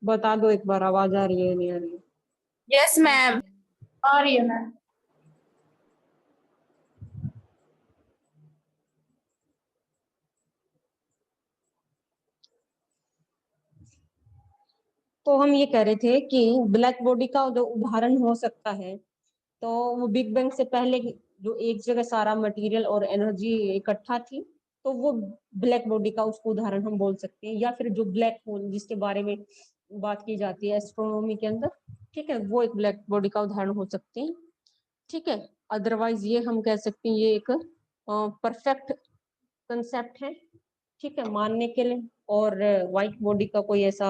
बता दो एक बार, आवाज आ रही है नहीं आ रही है? यस मैम, आ रही है मैम। तो हम ये कह रहे थे कि ब्लैक बॉडी का जो उदाहरण हो सकता है, तो वो बिग बैंग से पहले जो एक जगह सारा मटेरियल और एनर्जी इकट्ठा थी, तो वो ब्लैक बॉडी का उसको उदाहरण हम बोल सकते हैं। या फिर जो ब्लैक होल जिसके बारे में बात की जाती है एस्ट्रोनॉमी के अंदर, ठीक है, वो एक ब्लैक बॉडी का उदाहरण हो सकते हैं। ठीक है, अदरवाइज ये हम कह सकते हैं ये एक परफेक्ट कंसेप्ट है, ठीक है, मानने के लिए। और व्हाइट बॉडी का कोई ऐसा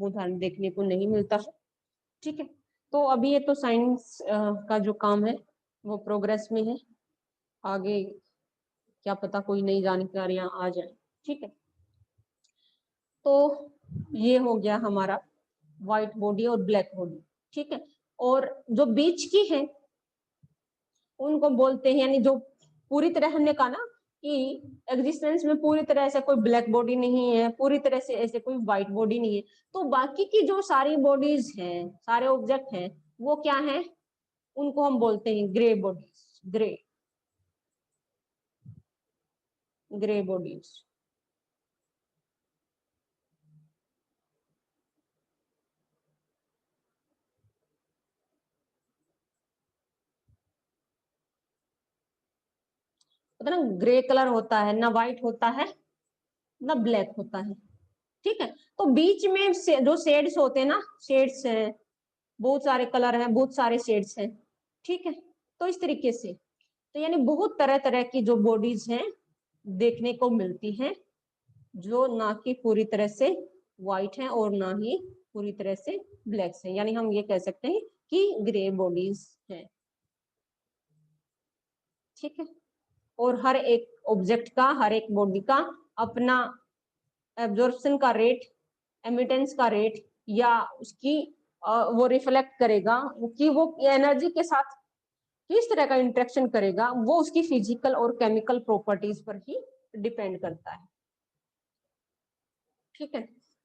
उदाहरण देखने को नहीं मिलता है। ठीक है, तो अभी ये तो साइंस का जो काम है वो प्रोग्रेस में है, आगे क्या पता कोई नई जानकारियां आ जाए। ठीक है, तो ये हो गया हमारा व्हाइट बॉडी और ब्लैक बॉडी। ठीक है, और जो बीच की है उनको बोलते हैं, यानी जो पूरी तरह हमने कहा ना कि एग्जिस्टेंस में पूरी तरह से कोई ब्लैक बॉडी नहीं है, पूरी तरह से ऐसे कोई व्हाइट बॉडी नहीं है, तो बाकी की जो सारी बॉडीज हैं, सारे ऑब्जेक्ट हैं, वो क्या है, उनको हम बोलते हैं ग्रे बॉडीज, ग्रे बॉडीज। पता ना, ग्रे कलर होता है, ना व्हाइट होता है ना ब्लैक होता है। ठीक है, तो बीच में से जो शेड्स होते हैं ना, शेड्स हैं, बहुत सारे कलर हैं, बहुत सारे शेड्स हैं। ठीक है, तो इस तरीके से, तो यानी बहुत तरह तरह की जो बॉडीज हैं देखने को मिलती हैं, जो ना कि पूरी तरह से व्हाइट है और ना ही पूरी तरह से ब्लैक है, यानी हम ये कह सकते हैं कि ग्रे बॉडीज हैं। ठीक है, और हर एक ऑब्जेक्ट का, हर एक बॉडी का अपना एब्जॉर्प्शन का रेट, एमिटेंस का रेट, या उसकी वो रिफ्लेक्ट करेगा कि वो एनर्जी के साथ किस तरह का इंटरेक्शन करेगा, वो उसकी फिजिकल और केमिकल प्रॉपर्टीज पर ही डिपेंड करता है। ठीक है,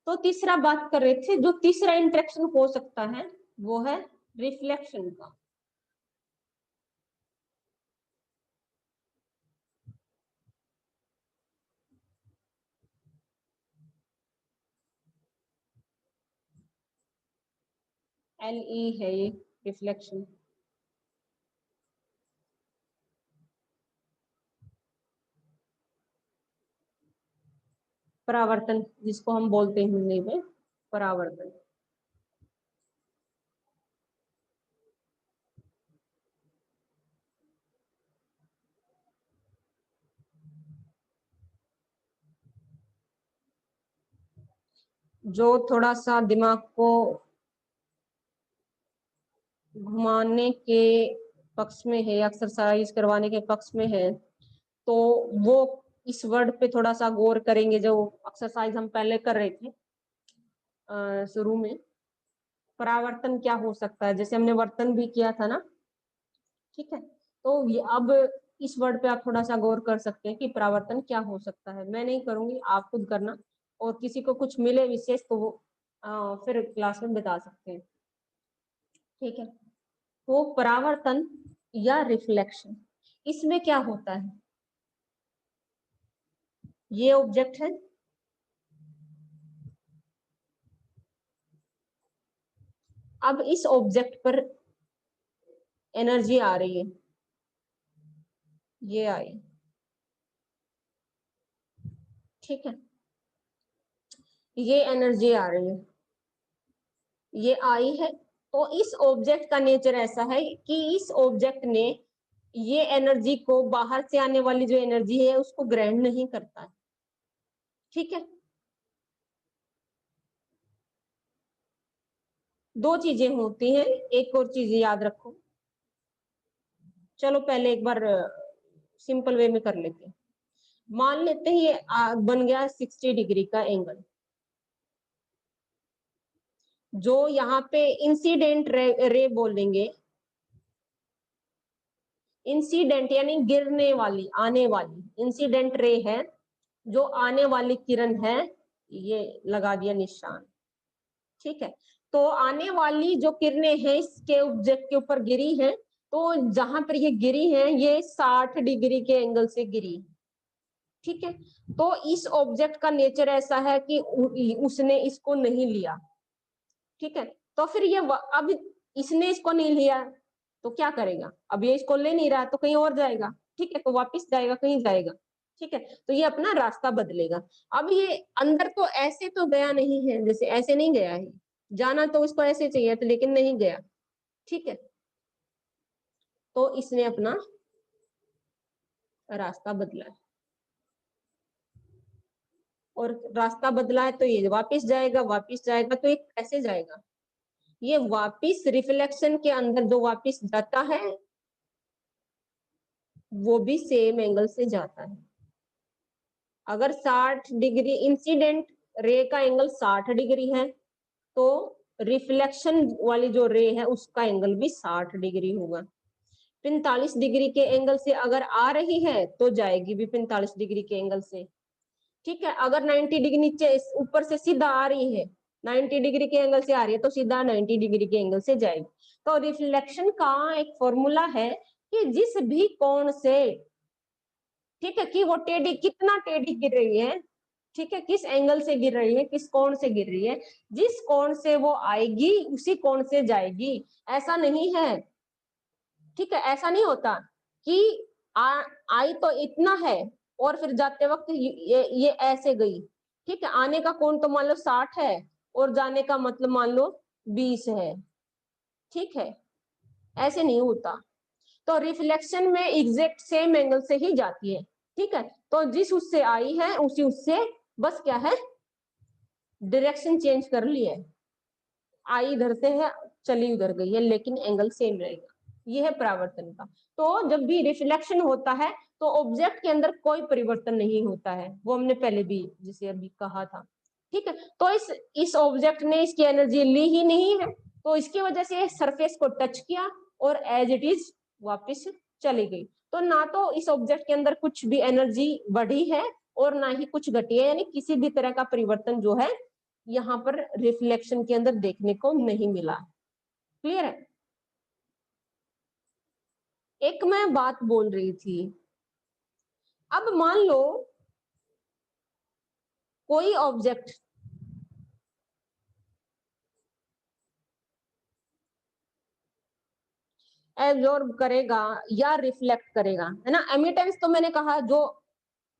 तो तीसरा बात कर रहे थे, जो तीसरा इंटरेक्शन हो सकता है वो है रिफ्लेक्शन का। LE है ये रिफ्लेक्शन, परावर्तन जिसको हम बोलते हैं हिंदी में परावर्तन। जो थोड़ा सा दिमाग को घुमाने के पक्ष में है, एक्सरसाइज करवाने के पक्ष में है, तो वो इस वर्ड पे थोड़ा सा गौर करेंगे, जो एक्सरसाइज हम पहले कर रहे थे शुरू में। परावर्तन क्या हो सकता है, जैसे हमने वर्तन भी किया था ना। ठीक है, तो ये अब इस वर्ड पे आप थोड़ा सा गौर कर सकते हैं कि परावर्तन क्या हो सकता है। मैं नहीं करूंगी, आप खुद करना, और किसी को कुछ मिले विशेष तो वो फिर क्लास में बता सकते हैं। ठीक है, तो परावर्तन या रिफ्लेक्शन, इसमें क्या होता है, ये ऑब्जेक्ट है, अब इस ऑब्जेक्ट पर एनर्जी आ रही है, ये आई। ठीक है, ये एनर्जी आ रही है, ये आई है। तो इस ऑब्जेक्ट का नेचर ऐसा है कि इस ऑब्जेक्ट ने ये एनर्जी को, बाहर से आने वाली जो एनर्जी है उसको ग्रहण नहीं करता है। ठीक है, दो चीजें होती हैं, एक और चीज याद रखो। चलो पहले एक बार सिंपल वे में कर लेते हैं। मान लेते हैं ये बन गया 60 डिग्री का एंगल, जो यहाँ पे इंसिडेंट रे बोलेंगे, इंसिडेंट यानी गिरने वाली, आने वाली इंसिडेंट रे है, जो आने वाली किरण है, ये लगा दिया निशान। ठीक है, तो आने वाली जो किरणें हैं इसके ऑब्जेक्ट के ऊपर गिरी हैं, तो जहां पर ये गिरी हैं ये 60 डिग्री के एंगल से गिरी, ठीक है। तो इस ऑब्जेक्ट का नेचर ऐसा है कि उसने इसको नहीं लिया, ठीक है। तो फिर ये अब इसने इसको नहीं लिया तो क्या करेगा, अब ये इसको ले नहीं रहा तो कहीं और जाएगा, ठीक है, तो वापिस जाएगा, कहीं जाएगा, ठीक है, तो ये अपना रास्ता बदलेगा। अब ये अंदर तो ऐसे तो गया नहीं है, जैसे ऐसे नहीं गया है, जाना तो उसको ऐसे चाहिए था लेकिन नहीं गया, ठीक है, तो इसने अपना रास्ता बदला है, और रास्ता बदला है तो ये वापिस जाएगा, वापिस जाएगा, तो ये कैसे जाएगा, ये वापिस रिफ्लेक्शन के अंदर जो वापिस जाता है वो भी सेम एंगल से जाता है। अगर 60 डिग्री इंसिडेंट रे का एंगल 60 डिग्री है तो रिफ्लेक्शन वाली जो रे है उसका एंगल भी 60 डिग्री होगा। 45 डिग्री के एंगल से अगर आ रही है तो जाएगी भी 45 डिग्री के एंगल से, ठीक है। अगर 90 डिग्री नीचे ऊपर से सीधा आ रही है, 90 डिग्री के एंगल से आ रही है तो सीधा 90 डिग्री के एंगल से जाएगी। तो रिफ्लेक्शन का एक फॉर्मूला है कि जिस भी कोण से, ठीक है, कि वो टेढ़ी कितना टेढ़ी गिर रही है, ठीक है, किस एंगल से गिर रही है, किस कोण से गिर रही है, जिस कोण से वो आएगी उसी कोण से जाएगी। ऐसा नहीं है, ठीक है, ऐसा नहीं होता कि आई तो इतना है और फिर जाते वक्त ये ऐसे गई, ठीक है, आने का कोण तो मान लो 60 है और जाने का मतलब मान लो 20 है, ठीक है, ऐसे नहीं होता। तो रिफ्लेक्शन में एग्जैक्ट सेम एंगल से ही जाती है, ठीक है। तो जिस उससे आई है उसी उससे बस क्या है, डायरेक्शन चेंज कर ली है, आई इधर से है चली उधर गई है लेकिन एंगल सेम रहेगा, ये है परावर्तन का। तो जब भी रिफ्लेक्शन होता है तो ऑब्जेक्ट के अंदर कोई परिवर्तन नहीं होता है, वो हमने पहले भी जिसे अभी कहा था, ठीक है। तो इस ऑब्जेक्ट ने इसकी एनर्जी ली ही नहीं है तो इसकी वजह से सरफेस को टच किया और एज इट इज वापिस चली गई। तो ना तो इस ऑब्जेक्ट के अंदर कुछ भी एनर्जी बढ़ी है और ना ही कुछ घटी है, यानी किसी भी तरह का परिवर्तन जो है यहाँ पर रिफ्लेक्शन के अंदर देखने को नहीं मिला। क्लियर है। एक मैं बात बोल रही थी, अब मान लो कोई ऑब्जेक्ट एब्जॉर्ब करेगा या रिफ्लेक्ट करेगा, है ना। एमिटेंस तो मैंने कहा जो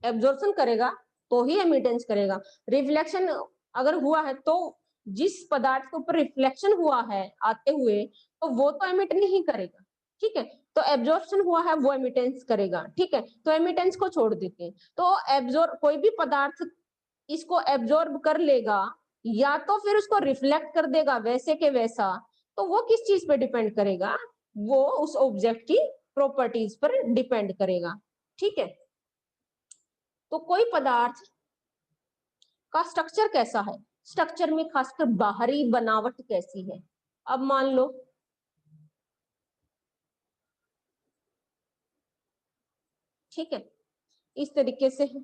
एब्जॉर्प्शन करेगा तो ही एमिटेंस करेगा, रिफ्लेक्शन अगर हुआ है तो जिस पदार्थ के ऊपर रिफ्लेक्शन हुआ है आते हुए तो वो तो एमिट नहीं करेगा, ठीक है। तो एब्जॉर्प्शन हुआ है वो एमिटेंस करेगा, ठीक है, तो एमिटेंस को छोड़ देते हैं। तो एब्जॉर्ब कोई भी पदार्थ इसको एब्जॉर्ब कर लेगा या तो फिर उसको रिफ्लेक्ट कर देगा वैसे के वैसा, तो वो किस चीज पे डिपेंड करेगा, वो उस ऑब्जेक्ट की प्रॉपर्टीज पर डिपेंड करेगा, ठीक है। तो कोई पदार्थ का स्ट्रक्चर कैसा है, स्ट्रक्चर में खासकर बाहरी बनावट कैसी है। अब मान लो ठीक है, इस तरीके से है,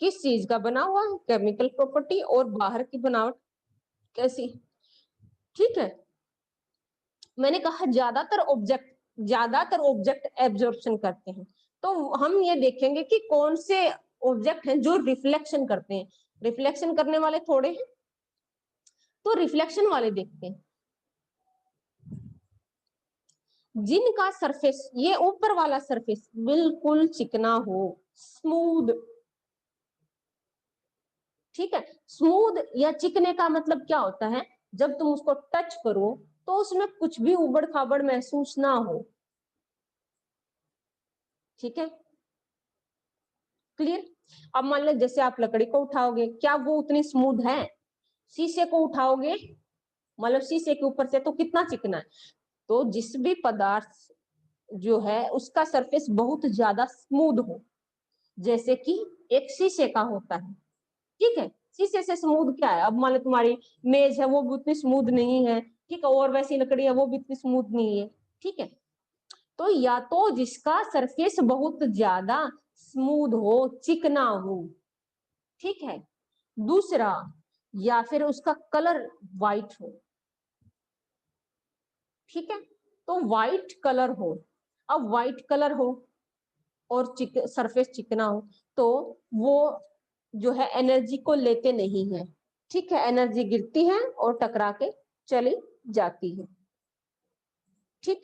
किस चीज का बना हुआ है, केमिकल प्रॉपर्टी, और बाहर की बनावट कैसी, ठीक है। मैंने कहा ज्यादातर ऑब्जेक्ट एब्जॉर्प्शन करते हैं, तो हम ये देखेंगे कि कौन से ऑब्जेक्ट हैं जो रिफ्लेक्शन करते हैं। रिफ्लेक्शन करने वाले थोड़े हैं, तो रिफ्लेक्शन वाले देखते हैं। जिनका सरफेस, ये ऊपर वाला सरफेस बिल्कुल चिकना हो, स्मूथ, ठीक है। स्मूथ या चिकने का मतलब क्या होता है, जब तुम उसको टच करो तो उसमें कुछ भी उबड़ खाबड़ महसूस ना हो, ठीक है, क्लियर। अब मान लो जैसे आप लकड़ी को उठाओगे, क्या वो उतनी स्मूथ है, शीशे को उठाओगे, मतलब शीशे के ऊपर से तो कितना चिकना है। तो जिस भी पदार्थ जो है उसका सरफेस बहुत ज्यादा स्मूथ हो, जैसे कि एक शीशे का होता है, ठीक है, शीशे से स्मूथ क्या है, अब मान लो तुम्हारी मेज है वो भी उतनी स्मूथ नहीं है, ठीक है, और वैसी लकड़ी है वो भी इतनी स्मूथ नहीं है, ठीक है। तो या तो जिसका सरफेस बहुत ज्यादा स्मूथ हो, चिकना हो, ठीक है। दूसरा, या फिर उसका कलर वाइट हो, ठीक है। तो वाइट कलर हो, अब वाइट कलर हो और सरफेस चिकना हो, तो वो जो है एनर्जी को लेते नहीं है, ठीक है। एनर्जी गिरती है और टकरा के चली जाती है, ठीक।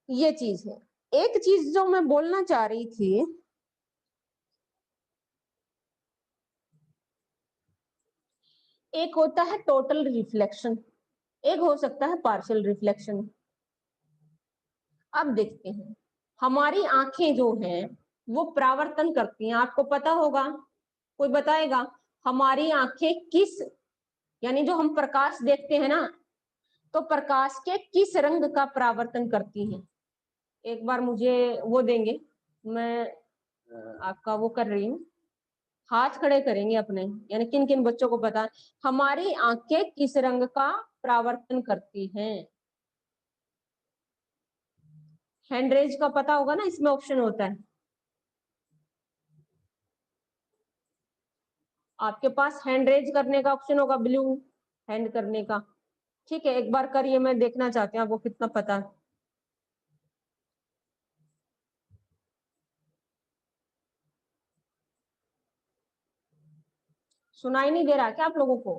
ये चीज है। एक चीज जो मैं बोलना चाह रही थी, एक होता है टोटल रिफ्लेक्शन, एक हो सकता है पार्शियल रिफ्लेक्शन। अब देखते हैं, हमारी आंखें जो हैं वो परावर्तन करती हैं, आपको पता होगा, कोई बताएगा हमारी आंखें किस, यानी जो हम प्रकाश देखते हैं ना, तो प्रकाश के किस रंग का परावर्तन करती हैं? एक बार मुझे वो देंगे, मैं आपका वो कर रही हूँ, हाथ खड़े करेंगे अपने, यानी किन किन बच्चों को पता है हमारी आंखें किस रंग का परावर्तन करती हैं? हैंड रेज का पता होगा ना, इसमें ऑप्शन होता है, आपके पास हैंड रेज करने का ऑप्शन होगा, ब्लू हैंड करने का, ठीक है। एक बार करिए, मैं देखना चाहती हूँ आपको कितना पता है। सुनाई नहीं दे रहा क्या आप लोगों को?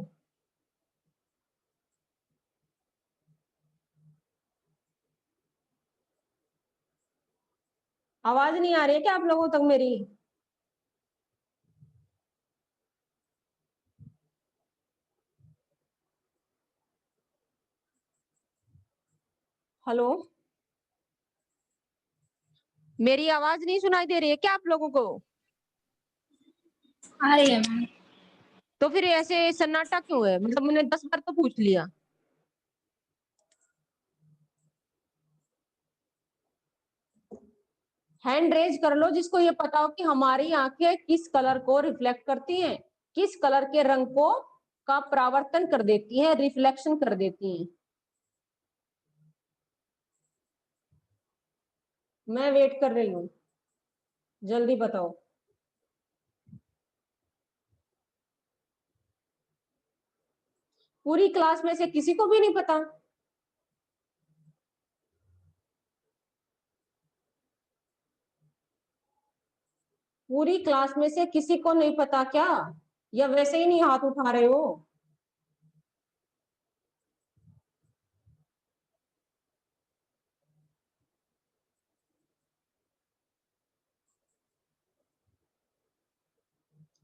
आवाज नहीं आ रही है क्या आप लोगों तक मेरी? हेलो, मेरी आवाज नहीं सुनाई दे रही है क्या आप लोगों को? आ रही है मैम। तो फिर ऐसे सन्नाटा क्यों है? मतलब मैंने 10 बार तो पूछ लिया। हैंड रेज कर लो जिसको ये पता हो कि हमारी आंखें किस कलर को रिफ्लेक्ट करती हैं, किस कलर के रंग को का परावर्तन कर देती हैं, रिफ्लेक्शन कर देती हैं। मैं वेट कर रही हूँ, जल्दी बताओ। पूरी क्लास में से किसी को भी नहीं पता? पूरी क्लास में से किसी को नहीं पता क्या, या वैसे ही नहीं हाथ उठा रहे हो?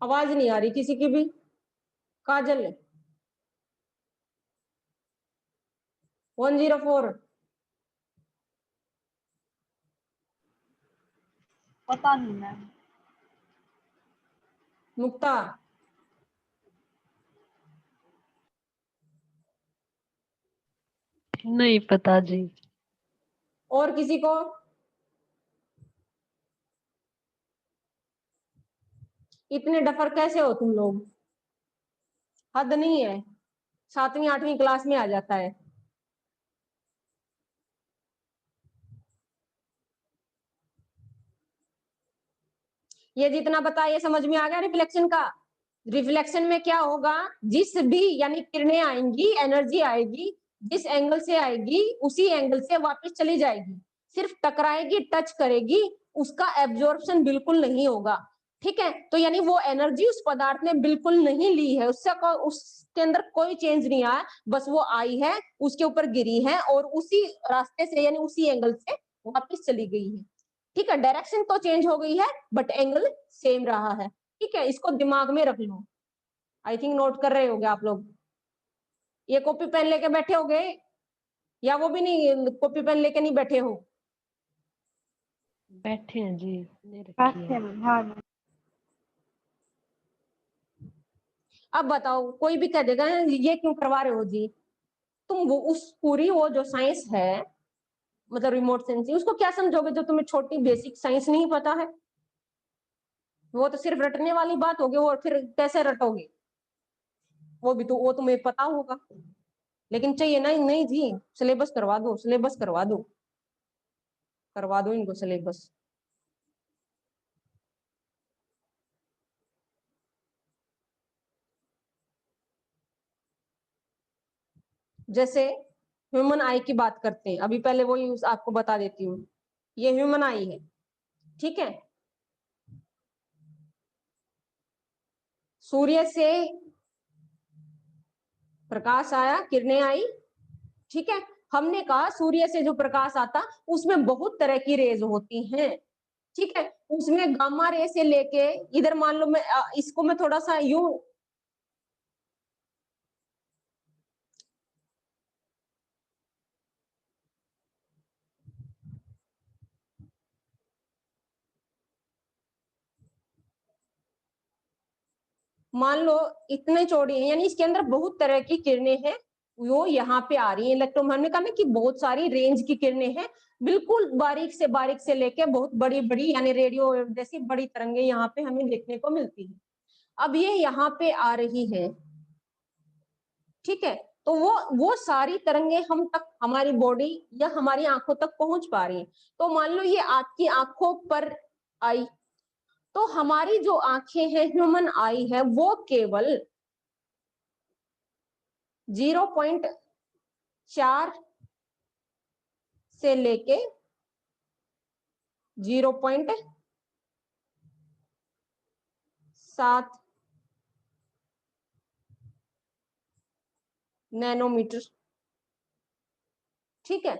आवाज नहीं आ रही किसी की भी? काजल 104, पता नहीं मैम। मुक्ता नहीं पता जी। और किसी को? इतने डफर कैसे हो तुम लोग? हद नहीं है, 7वीं 8वीं क्लास में आ जाता है। ये जितना बता ये समझ में आ गया रिफ्लेक्शन का? रिफ्लेक्शन में क्या होगा, जिस भी यानी किरणें आएंगी, एनर्जी आएगी, जिस एंगल से आएगी उसी एंगल से वापस चली जाएगी, सिर्फ टकराएगी, टच करेगी, उसका एब्जॉर्प्शन बिल्कुल नहीं होगा, ठीक है। तो यानी वो एनर्जी उस पदार्थ ने बिल्कुल नहीं ली है, उसके अंदर कोई चेंज नहीं आया, बस वो आई है, उसके ऊपर गिरी है और उसी रास्ते से यानी उसी एंगल से वापस चली गई है, ठीक है। डायरेक्शन तो चेंज हो गई है बट एंगल सेम रहा है, ठीक है। इसको दिमाग में रख लो, आई थिंक नोट कर रहे होगे आप लोग। ये कॉपी पेन लेके बैठे होगे या वो भी नहीं, कॉपी पेन लेके नहीं बैठे हो? बैठे हैं जी, नहीं रखी है। हाँ। अब बताओ, कोई भी कह देगा ये क्यों करवा रहे हो जी? तुम वो उस पूरी वो जो साइंस है, मतलब रिमोट सेंसिंग, उसको क्या समझोगे जो तुम्हें छोटी बेसिक साइंस नहीं पता है? वो तो सिर्फ रटने वाली बात होगी, और फिर कैसे रटोगे? वो भी तो वो तुम्हें पता होगा, लेकिन चाहिए ना, नहीं जी, सिलेबस करवा दो, सिलेबस करवा दो, करवा दो इनको सिलेबस। जैसे ह्यूमन आई की बात करते हैं, अभी पहले वही आपको बता देती हूँ, ये ह्यूमन आई है, ठीक है। सूर्य से प्रकाश आया, किरणें आई, ठीक है। हमने कहा सूर्य से जो प्रकाश आता उसमें बहुत तरह की रेज होती हैं, ठीक है। उसमें गामा रे से लेके इधर मान लो मैं इसको मैं थोड़ा सा यूं मान लो इतने चौड़ी है, यानी इसके अंदर बहुत तरह की किरणें हैं, वो यहाँ पे आ रही है इलेक्ट्रोम। हमने कहा ना कि बहुत सारी रेंज की किरणें हैं, बिल्कुल बारीक से लेके बहुत बड़ी बड़ी यानी रेडियो जैसी बड़ी तरंगे यहाँ पे हमें देखने को मिलती है। अब ये यहाँ पे आ रही है, ठीक है। तो वो सारी तरंगे हम तक, हमारी बॉडी या हमारी आंखों तक पहुंच पा रही है। तो मान लो ये आपकी आंखों पर आई, तो हमारी जो आंखें हैं, ह्यूमन आई है, वो केवल 0.4 से लेके 0.7 नैनोमीटर, ठीक है,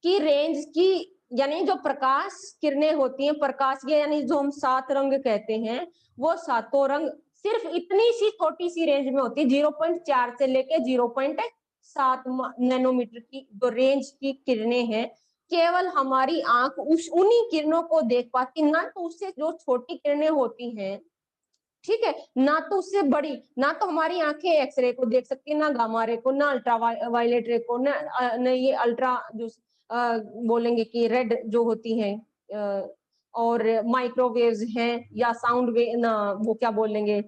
की रेंज की, यानी जो प्रकाश किरणें होती हैं, प्रकाश के यानी जो हम 7 रंग कहते हैं, वो सातों रंग सिर्फ इतनी सी छोटी सी रेंज में होती है, 0.4 से लेके 0.7 नैनोमीटर की जो रेंज की किरणें हैं, केवल हमारी आंख उन्हीं किरणों को देख पाती, ना तो उससे जो छोटी किरणें होती हैं, ठीक है, ना तो उससे बड़ी, ना तो हमारी आंखें एक्सरे को देख सकती है, ना गामा रे को, ना अल्ट्रा वायलेट रे को, ना ये अल्ट्रा जो बोलेंगे कि रेड जो होती हैं, और माइक्रोवेव्स हैं या साउंड वे ना वो क्या बोलेंगे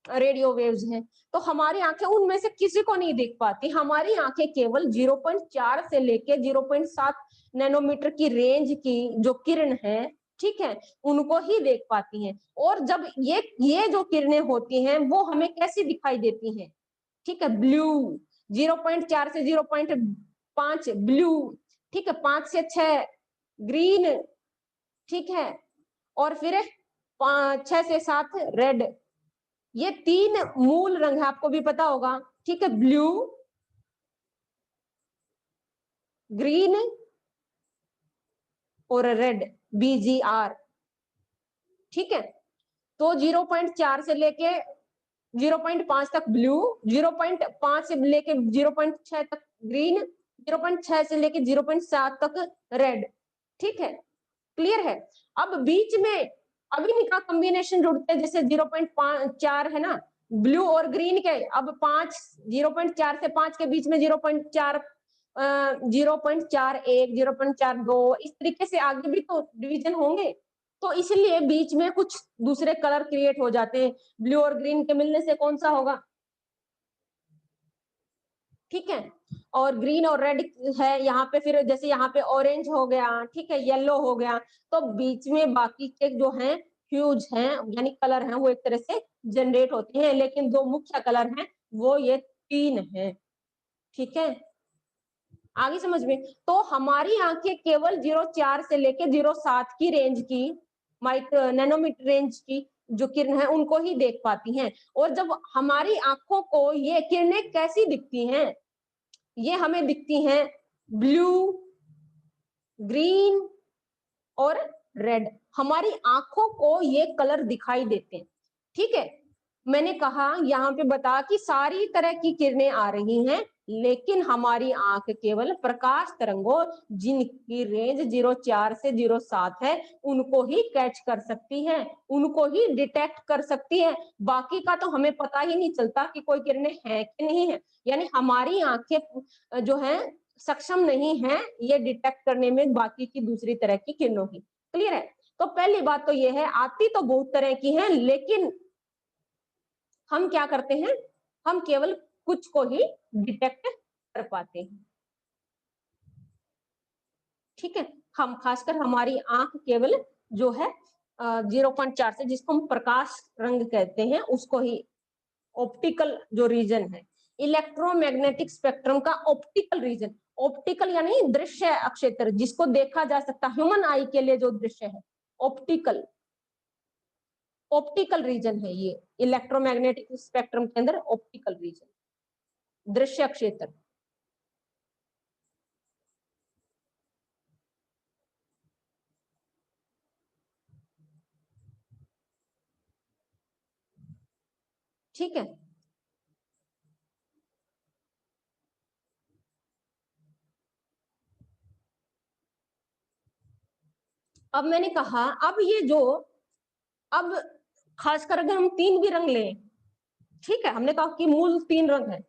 रेडियो वेव्स हैं। तो हमारी आंखें उनमें से किसी को नहीं देख पाती, हमारी आंखें केवल 0.4 से लेके 0.7 नैनोमीटर की रेंज की जो किरण है, ठीक है, उनको ही देख पाती हैं। और जब ये जो किरणें होती हैं वो हमें कैसी दिखाई देती हैं, ठीक है, ब्लू, 0.4 से 0.5 ब्लू, ठीक है, 5 से 6 ग्रीन, ठीक है, और फिर 6 से 7 रेड। ये 3 मूल रंग है, आपको भी पता होगा, ठीक है, ब्लू, ग्रीन और रेड, BGR, ठीक है। तो 0.4 से लेके 0.5 तक ब्लू, 0.5 से लेके 0.6 तक ग्रीन, 0.6 से लेके 0.7 तक रेड, ठीक है, क्लियर है। अब बीच में अभी इनका कॉम्बिनेशन जुड़ते हैं, जैसे 0.4 है ना ब्लू और ग्रीन के, अब 5 0.4 से 5 के बीच में 0.4 0.41 0.42 इस तरीके से आगे भी तो डिवीजन होंगे, तो इसलिए बीच में कुछ दूसरे कलर क्रिएट हो जाते हैं। ब्लू और ग्रीन के मिलने से कौन सा होगा, ठीक है, और ग्रीन और रेड है यहाँ पे, फिर जैसे यहाँ पे ऑरेंज हो गया, ठीक है, येलो हो गया, तो बीच में बाकी के जो हैं ह्यूज हैं यानी कलर हैं वो एक तरह से जनरेट होते हैं, लेकिन दो मुख्य कलर हैं वो ये 3 हैं, ठीक है, आगे समझ में। तो हमारी आंखें केवल 0.4 से लेके 0.7 की रेंज की माइक्रो नैनोमीटर रेंज की जो किरण है उनको ही देख पाती हैं। और जब हमारी आंखों को ये किरणें कैसी दिखती हैं, ये हमें दिखती हैं ब्लू, ग्रीन और रेड, हमारी आंखों को ये कलर दिखाई देते हैं, ठीक है। मैंने कहा यहाँ पे बता कि सारी तरह की किरणें आ रही हैं, लेकिन हमारी आंख केवल प्रकाश तरंगों जिनकी रेंज 0.4 से 0.7 है उनको ही कैच कर सकती है, उनको ही डिटेक्ट कर सकती है, बाकी का तो हमें पता ही नहीं चलता कि कोई किरणें हैं कि नहीं है। यानी हमारी आंखें जो है सक्षम नहीं है ये डिटेक्ट करने में बाकी की दूसरी तरह की किरणों की, क्लियर है। तो पहली बात तो ये है, आती तो बहुत तरह की है, लेकिन हम क्या करते हैं, हम केवल कुछ को ही डिटेक्ट कर पाते हैं, ठीक है। हम खासकर हमारी आंख केवल जो है 0.4 से, जिसको हम प्रकाश रंग कहते हैं, उसको ही ऑप्टिकल जो रीजन है इलेक्ट्रोमैग्नेटिक स्पेक्ट्रम का ऑप्टिकल रीजन, ऑप्टिकल यानी दृश्य क्षेत्र, जिसको देखा जा सकता, ह्यूमन आई के लिए जो दृश्य है, ऑप्टिकल, ऑप्टिकल रीजन है ये इलेक्ट्रोमैग्नेटिक स्पेक्ट्रम के अंदर, ऑप्टिकल रीजन, दृश्य क्षेत्र। ठीक है, अब मैंने कहा, अब ये जो, अब खासकर अगर हम तीन भी रंग लें, ठीक है, हमने कहा कि मूल तीन रंग है,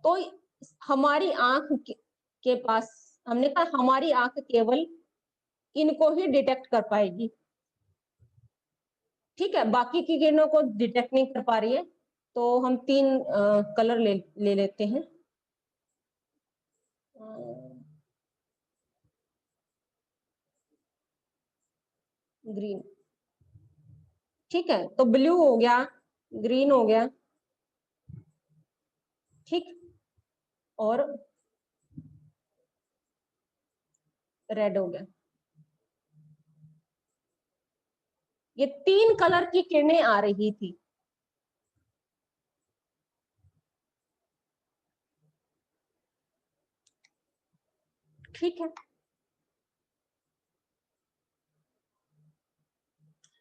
तो हमारी आंख के पास, हमने कहा हमारी आंख केवल इनको ही डिटेक्ट कर पाएगी, ठीक है, बाकी की किरणों को डिटेक्ट नहीं कर पा रही है। तो हम तीन कलर ले लेते हैं। ग्रीन, ठीक है, तो ब्लू हो गया, ग्रीन हो गया, ठीक, और रेड हो गया। ये तीन कलर की किरणें आ रही थी, ठीक है।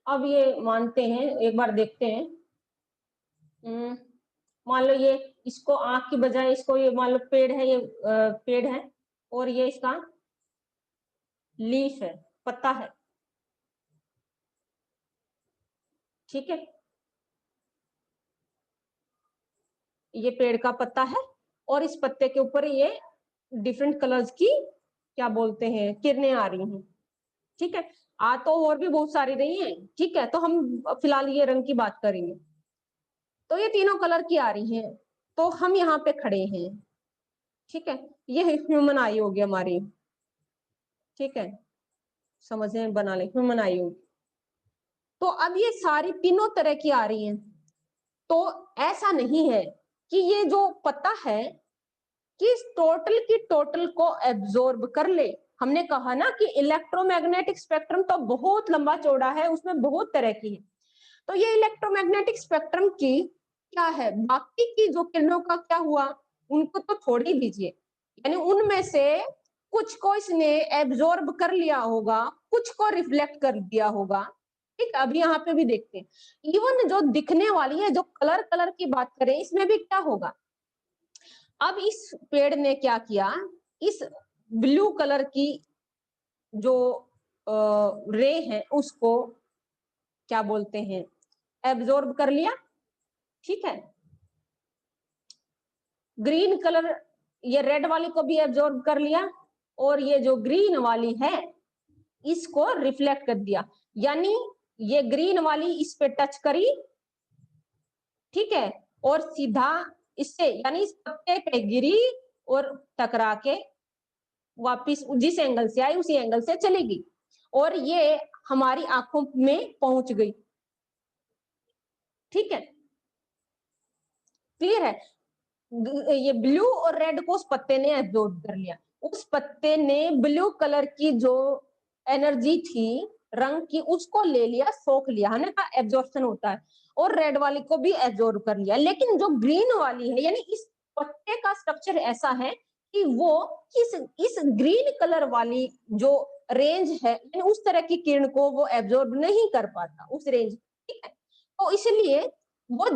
अब ये मानते हैं, एक बार देखते हैं, मान लो ये, इसको आंख की बजाय इसको ये मान लो पेड़ है, ये पेड़ है, और ये इसका लीफ है, पत्ता है, ठीक है, ये पेड़ का पत्ता है, और इस पत्ते के ऊपर ये डिफरेंट कलर्स की क्या बोलते हैं किरणें आ रही हैं, ठीक है। आ तो और भी बहुत सारी रही हैं, ठीक है, तो हम फिलहाल ये रंग की बात करेंगे। तो ये तीनों कलर की आ रही हैं, तो हम यहाँ पे खड़े हैं, ठीक है, ये ह्यूमन आई होगी हमारी, ठीक है, समझे, बना ले, ह्यूमन आई होगी। तो अब ये सारी तीनों तरह की आ रही हैं, तो ऐसा नहीं है कि ये जो पता है कि इस टोटल की टोटल को एब्जॉर्ब कर ले। हमने कहा ना कि इलेक्ट्रोमैग्नेटिक स्पेक्ट्रम तो बहुत लंबा चौड़ा है, उसमें बहुत तरह की है। तो ये इलेक्ट्रोमैग्नेटिक स्पेक्ट्रम की क्या है, बाकी की जो किरणों का क्या हुआ, उनको तो छोड़ ही दीजिए, यानी उनमें से कुछ को इसने एब्जॉर्ब कर लिया होगा, कुछ को रिफ्लेक्ट कर दिया होगा, ठीक। अभी यहाँ पे भी देखते हैं, इवन जो दिखने वाली है, जो कलर कलर की बात करें, इसमें भी क्या होगा। अब इस पेड़ ने क्या किया, इस ब्लू कलर की जो रे है उसको क्या बोलते हैं, एब्जॉर्ब कर लिया, ठीक है। ग्रीन कलर, ये रेड वाली को भी एब्जॉर्ब कर लिया, और ये जो ग्रीन वाली है इसको रिफ्लेक्ट कर दिया, यानी ये ग्रीन वाली इस पे टच करी, ठीक है, और सीधा इससे यानी इस पत्ते पे गिरी और टकरा के वापिस जिस एंगल से आई उसी एंगल से चली गई, और ये हमारी आंखों में पहुंच गई, ठीक है, क्लियर है। ये ब्लू और रेड को उस पत्ते ने एब्जॉर्ब कर लिया, उस पत्ते ने ब्लू कलर की जो एनर्जी थी रंग की उसको ले लिया, सोख लिया, है ना, एब्जॉर्प्शन होता है, और रेड वाली को भी एब्जॉर्ब कर लिया। लेकिन जो ग्रीन वाली है, यानी इस पत्ते का स्ट्रक्चर ऐसा है कि वो इस ग्रीन कलर वाली जो रेंज है, यानी उस तरह की किरण को वो एब्जॉर्ब नहीं कर पाता, उस रेंज, ठीक है। तो इसलिए वो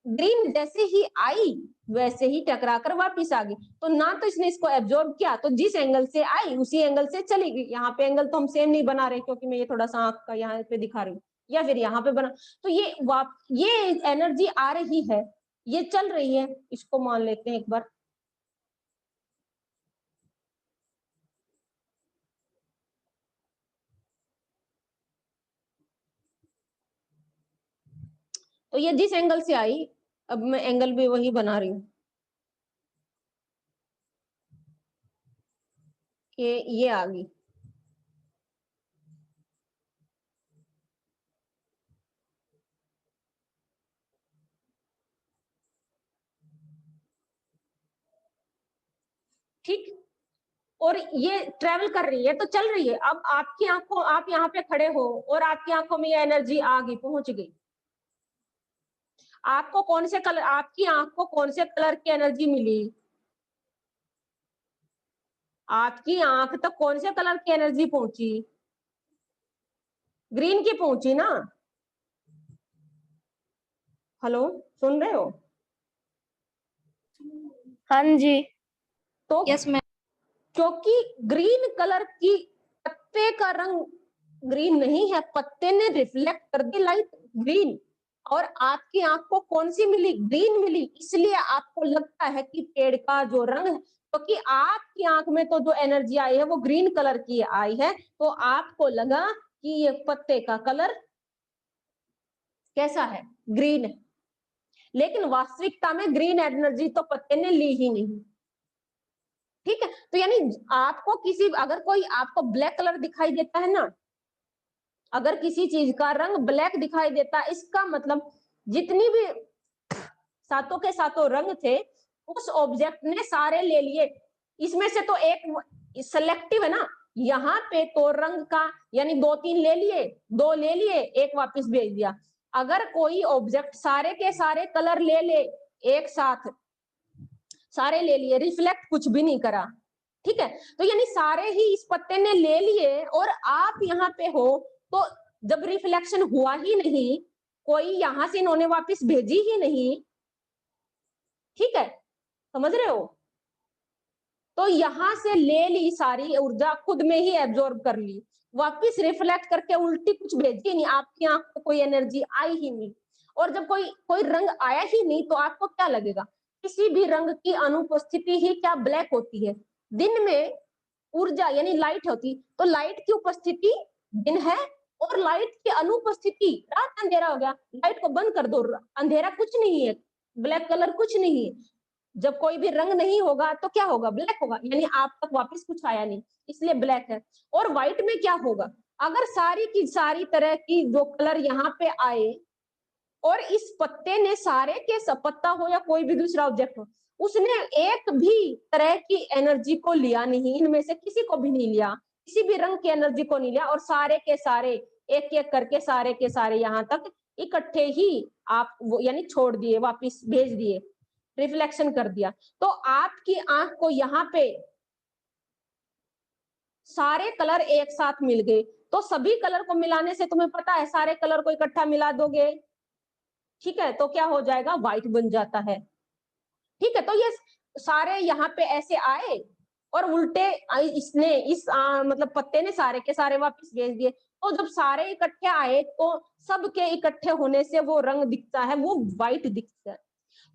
ग्रीन जैसे ही आई वैसे ही टकरा कर वापिस आ गई, तो ना तो इसने इसको एब्जॉर्ब किया, तो जिस एंगल से आई उसी एंगल से चली गई। यहाँ पे एंगल तो हम सेम नहीं बना रहे, क्योंकि मैं ये थोड़ा सा आंख का यहाँ पे दिखा रही हूँ, या फिर यहाँ पे बना, तो ये एनर्जी आ रही है, ये चल रही है, इसको मान लेते हैं एक बार। तो ये जिस एंगल से आई, अब मैं एंगल भी वही बना रही हूँ, ये आ गई, ठीक, और ये ट्रेवल कर रही है तो चल रही है। अब आपकी आंखों, आप यहाँ पे खड़े हो और आपकी आंखों में ये एनर्जी आ गई, पहुंच गई, आपको कौन से कलर, आपकी आंख को कौन से कलर की एनर्जी मिली? आपकी आंख तक कौन से कलर की एनर्जी पहुंची? ग्रीन की पहुंची ना। हेलो, सुन रहे हो? हाँ जी। तो यस मैम। क्योंकि ग्रीन कलर की, पत्ते का रंग ग्रीन नहीं है, पत्ते ने रिफ्लेक्ट कर दी लाइट ग्रीन, और आपकी आंख को कौन सी मिली? ग्रीन मिली, इसलिए आपको लगता है कि पेड़ का जो रंग है, क्योंकि तो आपकी आंख में तो जो एनर्जी आई है वो ग्रीन कलर की आई है, तो आपको लगा कि ये पत्ते का कलर कैसा है? ग्रीन है। लेकिन वास्तविकता में ग्रीन एनर्जी तो पत्ते ने ली ही नहीं। ठीक है, तो यानी आपको किसी, अगर कोई आपको ब्लैक कलर दिखाई देता है ना, अगर किसी चीज का रंग ब्लैक दिखाई देता, इसका मतलब जितनी भी सातों के सातों रंग थे उस ऑब्जेक्ट ने सारे ले लिए, इसमें से तो एक सिलेक्टिव है ना, यहाँ पे तो रंग का यानी 2-3 ले लिए, 2 ले लिए, एक वापस भेज दिया। अगर कोई ऑब्जेक्ट सारे के सारे कलर ले ले एक साथ, सारे ले लिए, रिफ्लेक्ट कुछ भी नहीं करा, ठीक है, तो यानी सारे ही इस पत्ते ने ले लिए और आप यहाँ पे हो, तो जब रिफ्लेक्शन हुआ ही नहीं, कोई यहां से इन्होंने वापस भेजी ही नहीं, ठीक है, समझ रहे हो? तो यहां से ले ली सारी ऊर्जा, खुद में ही एब्जॉर्ब कर ली, वापस रिफ्लेक्ट करके उल्टी कुछ भेजी नहीं, आपकी आंख को कोई एनर्जी आई ही नहीं। और जब कोई कोई रंग आया ही नहीं तो आपको क्या लगेगा? किसी भी रंग की अनुपस्थिति ही क्या ब्लैक होती है? दिन में ऊर्जा यानी लाइट होती, तो लाइट की उपस्थिति दिन है, और लाइट की अनुपस्थिति रात, अंधेरा हो गया, लाइट को बंद कर दो, अंधेरा कुछ नहीं है, ब्लैक कलर कुछ नहीं है। जब कोई भी रंग नहीं होगा तो क्या होगा? ब्लैक होगा, यानी आप तक वापस कुछ आया नहीं, इसलिए ब्लैक है। और व्हाइट में क्या होगा? अगर सारी की सारी तरह की जो कलर यहाँ पे आए और इस पत्ते ने सारे के सब, पत्ता हो या कोई भी दूसरा ऑब्जेक्ट हो, उसने एक भी तरह की एनर्जी को लिया नहीं, इनमें से किसी को भी नहीं लिया, किसी भी रंग की एनर्जी को नहीं लिया, और सारे के सारे एक एक करके सारे के सारे यहाँ तक इकट्ठे ही आप वो यानी छोड़ दिए, वापिस भेज दिए, रिफ्लेक्शन कर दिया। तो आपकी आंख को यहाँ पे सारे कलर एक साथ मिल गए, तो सभी कलर को मिलाने से तुम्हें पता है, सारे कलर को इकट्ठा मिला दोगे, ठीक है, तो क्या हो जाएगा? व्हाइट बन जाता है। ठीक है, तो ये सारे यहाँ पे ऐसे आए और उल्टे इसने मतलब पत्ते ने सारे के सारे वापस भेज दिए, तो जब सारे इकट्ठे आए तो सबके इकट्ठे होने से वो रंग दिखता है, वो व्हाइट दिखता है।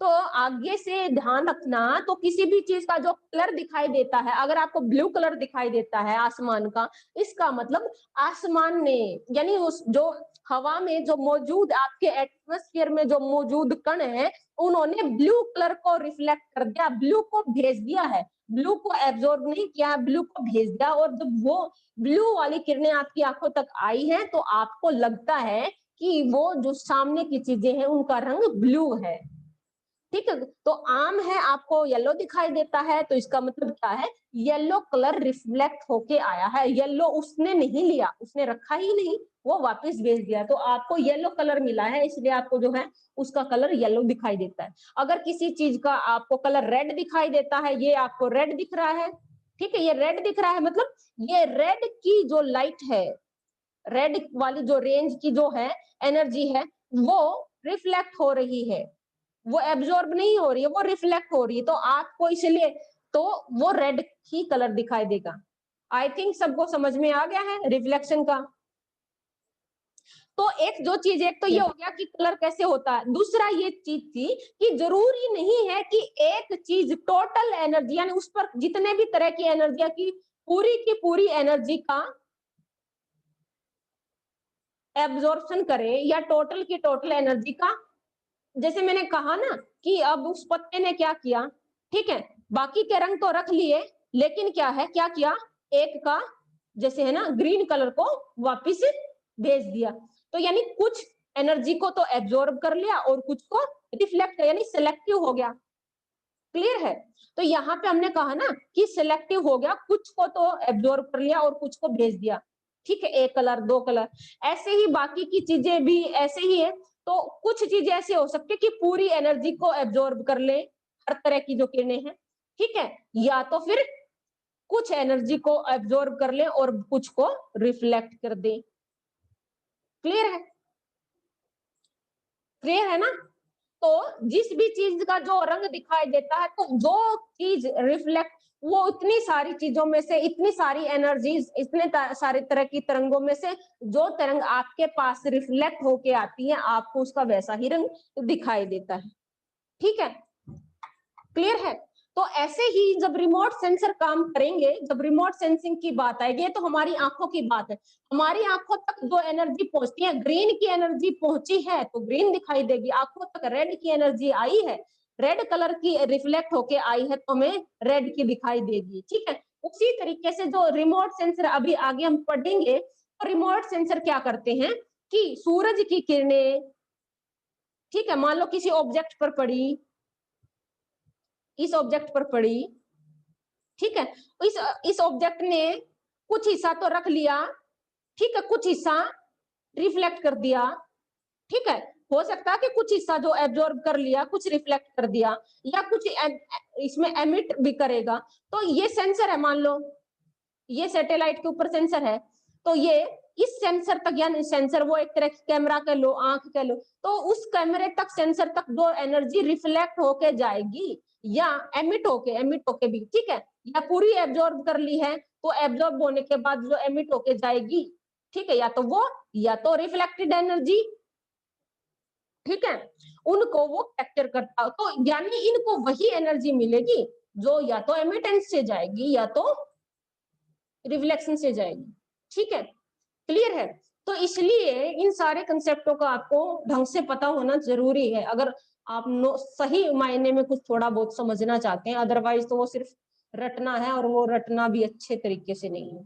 तो आगे से ध्यान रखना, तो किसी भी चीज का जो कलर दिखाई देता है, अगर आपको ब्लू कलर दिखाई देता है आसमान का, इसका मतलब आसमान ने यानी उस जो हवा में जो मौजूद आपके एटमॉस्फेयर में जो मौजूद कण है, उन्होंने ब्लू कलर को रिफ्लेक्ट कर दिया, ब्लू को भेज दिया है, ब्लू को एब्जॉर्ब नहीं किया, ब्लू को भेज दिया। और जब वो ब्लू वाली किरणें आपकी आंखों तक आई हैं तो आपको लगता है कि वो जो सामने की चीजें हैं उनका रंग ब्लू है। ठीक है, तो आम है आपको येलो दिखाई देता है, तो इसका मतलब क्या है? येलो कलर रिफ्लेक्ट होके आया है, येलो उसने नहीं लिया, उसने रखा ही नहीं, वो वापस भेज दिया, तो आपको येलो कलर मिला है, इसलिए आपको जो है उसका कलर येलो दिखाई देता है। अगर किसी चीज का आपको कलर रेड दिखाई देता है, ये आपको रेड दिख रहा है, ठीक है, ये रेड दिख रहा है, मतलब ये रेड की जो लाइट है, रेड वाली जो रेंज की जो है एनर्जी है, वो रिफ्लेक्ट हो रही है, वो एब्जॉर्ब नहीं हो रही है, वो रिफ्लेक्ट हो रही है, तो आपको इसलिए तो वो रेड ही कलर दिखाई देगा। आई थिंक सबको समझ में आ गया है रिफ्लेक्शन का। तो एक जो चीज, एक तो ये हो गया कि कलर कैसे होता है, दूसरा ये चीज थी कि जरूरी नहीं है कि एक चीज टोटल एनर्जी यानी उस पर जितने भी तरह की एनर्जी की पूरी एनर्जी का एब्जॉर्प्शन करे, या टोटल की टोटल एनर्जी का, जैसे मैंने कहा ना कि अब उस पत्ते ने क्या किया, ठीक है, बाकी के रंग तो रख लिए, लेकिन क्या है, क्या किया, एक का जैसे है ना ग्रीन कलर को वापिस भेज दिया, तो यानी कुछ एनर्जी को तो एब्जॉर्ब कर लिया और कुछ को रिफ्लेक्ट यानी सिलेक्टिव हो गया। क्लियर है? तो यहाँ पे हमने कहा ना कि सिलेक्टिव हो गया, कुछ को तो एब्जॉर्ब कर लिया और कुछ को भेज दिया, ठीक है, एक कलर दो कलर, ऐसे ही बाकी की चीजें भी ऐसे ही है। तो कुछ चीजें ऐसे हो सकती है कि पूरी एनर्जी को एब्जॉर्ब कर ले, हर तरह की जो किरणें हैं, ठीक है, या तो फिर कुछ एनर्जी को एब्जॉर्ब कर ले और कुछ को रिफ्लेक्ट कर दे। क्लियर है? क्लियर है ना? तो जिस भी चीज का जो रंग दिखाई देता है, तो जो चीज रिफ्लेक्ट, वो इतनी सारी चीजों में से, इतनी सारी एनर्जीज, इतने सारे तरह की तरंगों में से जो तरंग आपके पास रिफ्लेक्ट होके आती है, आपको उसका वैसा ही रंग दिखाई देता है। ठीक है, क्लियर है? तो ऐसे ही जब रिमोट सेंसर काम करेंगे, जब रिमोट सेंसिंग की बात आएगी, तो हमारी आंखों की बात है, हमारी आंखों तक जो एनर्जी पहुंचती है, ग्रीन की एनर्जी पहुंची है तो ग्रीन दिखाई देगी, आंखों तक रेड की एनर्जी आई है, रेड कलर की रिफ्लेक्ट होके आई है, तो हमें रेड की दिखाई देगी। ठीक है, उसी तरीके से जो रिमोट सेंसर अभी आगे हम पढ़ेंगे, तो रिमोट सेंसर क्या करते हैं कि सूरज की किरणें, ठीक है, मान लो किसी ऑब्जेक्ट पर पड़ी, इस ऑब्जेक्ट पर पड़ी, ठीक है, इस ऑब्जेक्ट ने कुछ हिस्सा तो रख लिया, ठीक है, कुछ हिस्सा रिफ्लेक्ट कर दिया, ठीक है, हो सकता है कि कुछ हिस्सा जो एब्जॉर्ब कर लिया, कुछ रिफ्लेक्ट कर दिया, या कुछ इसमें एमिट भी करेगा। तो ये सेंसर है, मान लो ये सैटेलाइट के ऊपर सेंसर है, तो ये इस सेंसर तक, यानी सेंसर वो एक तरह की कैमरा कह लो, आंख कह लो, तो उस कैमरे तक, सेंसर तक जो एनर्जी रिफ्लेक्ट होके जाएगी या एमिट होके भी, ठीक है, या पूरी एब्जॉर्ब कर ली है, तो एब्जॉर्ब होने के बाद जो एमिट होके जाएगी, ठीक है, या तो वो, या तो रिफ्लेक्टेड एनर्जी, ठीक है, उनको वो कैप्चर करता हो, तो यानी इनको वही एनर्जी मिलेगी जो या तो एमिटेंस से जाएगी या तो रिफ्लेक्शन से जाएगी। ठीक है, क्लियर है? तो इसलिए इन सारे कंसेप्टों का आपको ढंग से पता होना जरूरी है, अगर आप सही मायने में कुछ थोड़ा बहुत समझना चाहते हैं, अदरवाइज तो वो सिर्फ रटना है, और वो रटना भी अच्छे तरीके से नहीं है।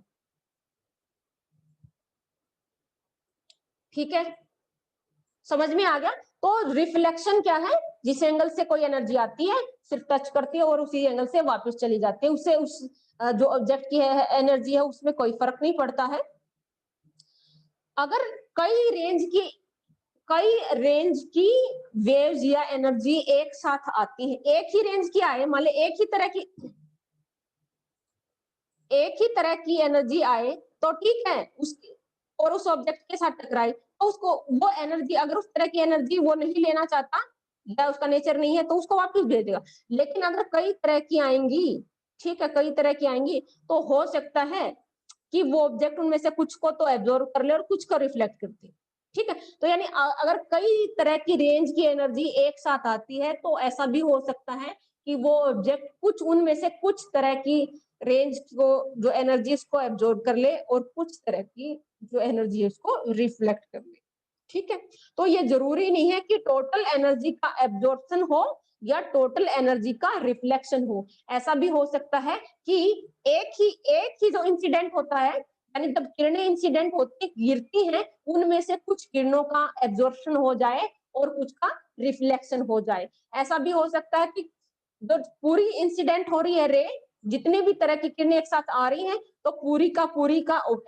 ठीक है, समझ में आ गया? तो रिफ्लेक्शन क्या है? जिस एंगल से कोई एनर्जी आती है, सिर्फ टच करती है और उसी एंगल से वापस चली जाती है, उससे उस जो ऑब्जेक्ट की एनर्जी है उसमें कोई फर्क नहीं पड़ता है। अगर कई रेंज की वेव्स या एनर्जी एक साथ आती है, एक ही रेंज की आए, मान लो एक ही तरह की एनर्जी आए, तो ठीक है, उसकी और उस ऑब्जेक्ट के साथ टकराई, तो उसको वो एनर्जी, अगर उस तरह की एनर्जी वो नहीं लेना चाहता या उसका नेचर नहीं है, तो उसको वापस भेज देगा। लेकिन अगर कई तरह की आएंगी, ठीक है, कई तरह की आएंगी, तो हो सकता है कि वो ऑब्जेक्ट उनमें से कुछ को तो एब्जॉर्ब कर ले और कुछ को रिफ्लेक्ट कर दे। ठीक है, तो यानी अगर कई तरह की रेंज की एनर्जी एक साथ आती है, तो ऐसा भी हो सकता है कि वो ऑब्जेक्ट कुछ उनमें से कुछ तरह की रेंज को, जो एनर्जी को एब्जॉर्ब कर ले, और कुछ तरह की जो एनर्जी है उसको रिफ्लेक्ट कर ले। ठीक है, तो ये जरूरी नहीं है कि टोटल एनर्जी का एब्जॉर्प्शन हो या टोटल एनर्जी का रिफ्लेक्शन हो। ऐसा भी हो सकता है कि एक ही जो इंसिडेंट होता है, यानी जब किरणें इंसिडेंट होती गिरती हैं, उनमें से कुछ किरणों का एब्जॉर्प्शन हो जाए और कुछ का रिफ्लेक्शन हो जाए। ऐसा भी हो सकता है कि जो पूरी इंसिडेंट हो रही है रे, जितनी भी तरह की किरणें एक साथ आ रही हैं, तो पूरी का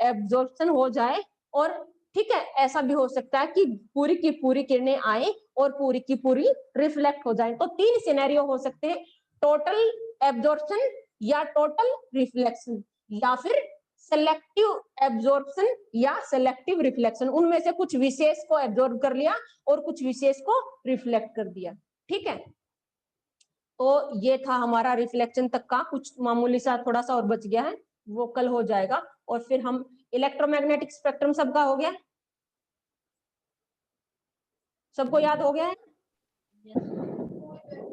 एब्जॉर्प्शन हो जाए, और ठीक है, ऐसा भी हो सकता है कि पूरी की पूरी किरणें आए और पूरी की पूरी रिफ्लेक्ट हो जाए। तो 3 सिनेरियो हो सकते हैं, टोटल एब्जॉर्प्शन या टोटल रिफ्लेक्शन, या फिर सेलेक्टिव एब्जॉर्प्शन या सेलेक्टिव रिफ्लेक्शन, उनमें से कुछ विशेष को एब्जॉर्ब कर लिया और कुछ विशेष को रिफ्लेक्ट कर दिया। ठीक है, तो ये था हमारा रिफ्लेक्शन तक का, कुछ मामूली सा थोड़ा सा और बच गया है, वो कल हो जाएगा। और फिर हम इलेक्ट्रोमैग्नेटिक स्पेक्ट्रम सबका हो गया, सबको याद हो गया है?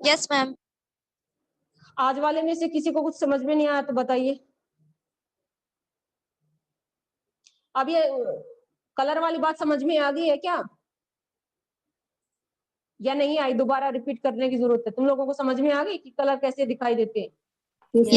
Yes ma'am. आज वाले में से किसी को कुछ समझ में नहीं आया तो बताइए। अब ये कलर वाली बात समझ में आ गई है क्या, या नहीं आई? दोबारा रिपीट करने की जरूरत है? तुम लोगों को समझ में आ गई कि कलर कैसे दिखाई देते हैं? यस